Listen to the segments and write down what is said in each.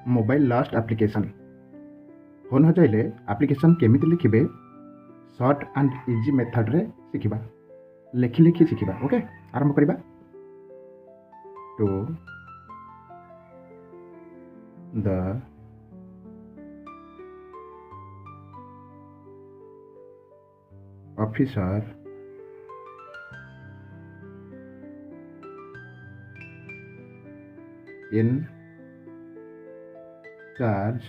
Mobile last application phone हो जाइले application केमिति लिखिबे शॉर्ट एंड इजी मेथड रे शिखिबा लिखि लिखि शिखिबा। ओके आरंभ करिबा। To the officer in charge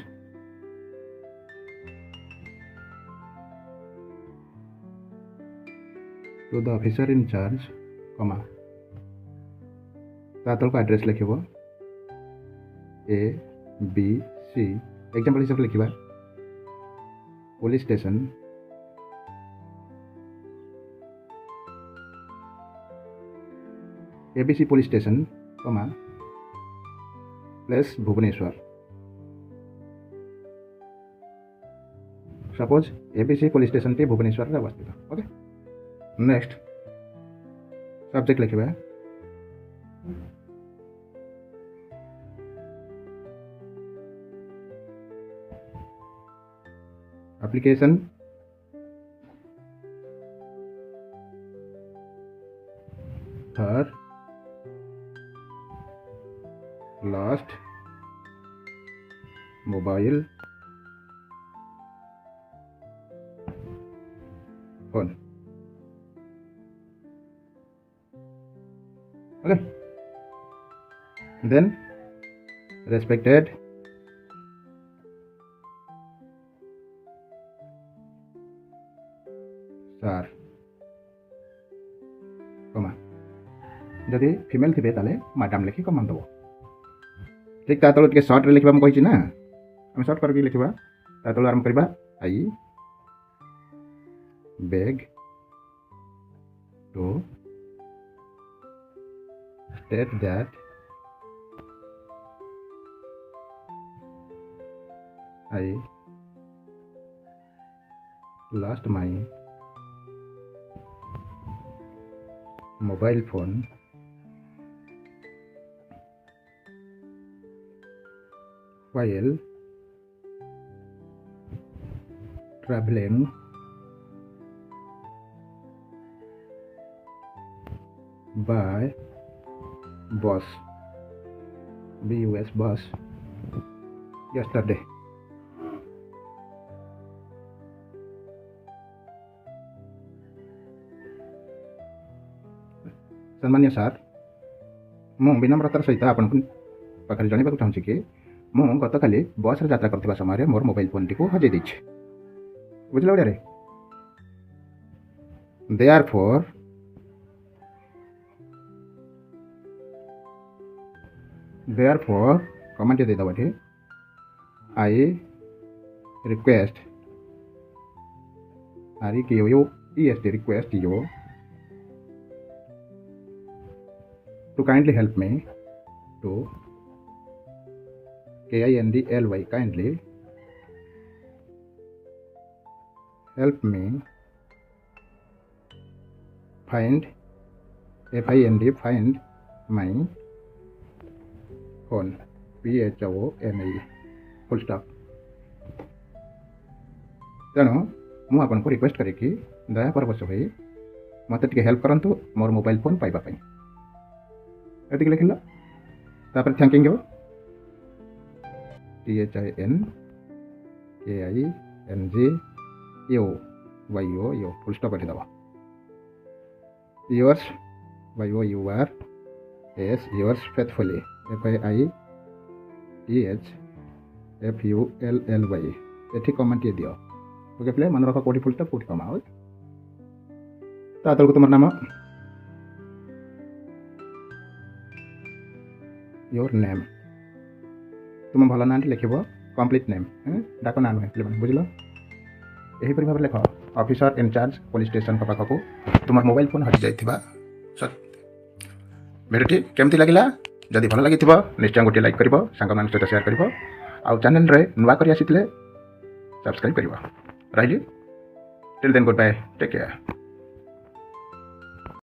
to the officer in charge, comma तातल को एड्रेस लिखिबो A B C एग्जांपल हिसाब लिखिबा police station ABC police station, comma place Bhubaneswar. Suppose ABC police station टी भुवनेश्वर रे अवस्थित। ओके नेक्स्ट सब्जेक्ट लिखिबा application for last mobile phone. Okay then respected sir, comma जदि फीमेल थे ताले मैडम लिखि कमा दबो। ठीक ता तलो टिके शॉर्ट रे लिखबा म कहिछि ना, हम शॉर्ट करके लिखबा। ता तलो आरंभ करबा I beg to state that I lost my mobile phone while traveling by bus bus yesterday। सम्मान्य सर, मु विनम्रतार सहित आपन पाखरे जणाइबाक चाहूछि कि मु गत काली बस रे यात्रा करथिबा समय मोर मोबाइल फोन टी को हजै दैछि। बुझलो रे? therefore comment दे दबा। I request request you to kindly help me to kindly kindly help me find find my phone phone full stop। तेणु मु आपन को रिक्वेस्ट करे कि दया परवश भाई मते टिके हेल्प करंतु मोर मोबाइल फोन पाइबा पई। एतिक लिखिला तापर thanking you THINKING full stop कर दबा। yours yours faithfully FIEHFULLY एठी कमेंट ये दियो। ओके प्ले मन रखा कोठी फुल स्टॉप कोठी कमा तातल को तुम नाम योर नेम तुम भल ना लिखब कंप्लीट नेम डाक ना नुहे पे बुझल। यही भाव लिख ऑफिसर इनचार्ज पुलिस स्टेशन का पाखक तुम मोबाइल फोन हटि जाइथिबा। भिडियोटी केमती लगिला जदि भल लगी निश्चय गोटे लाइक कर सांग मान सहित शेयर कर आउ चैनल रे नुआ कर आसी सब्सक्राइब कर रही। Till then good bye take care.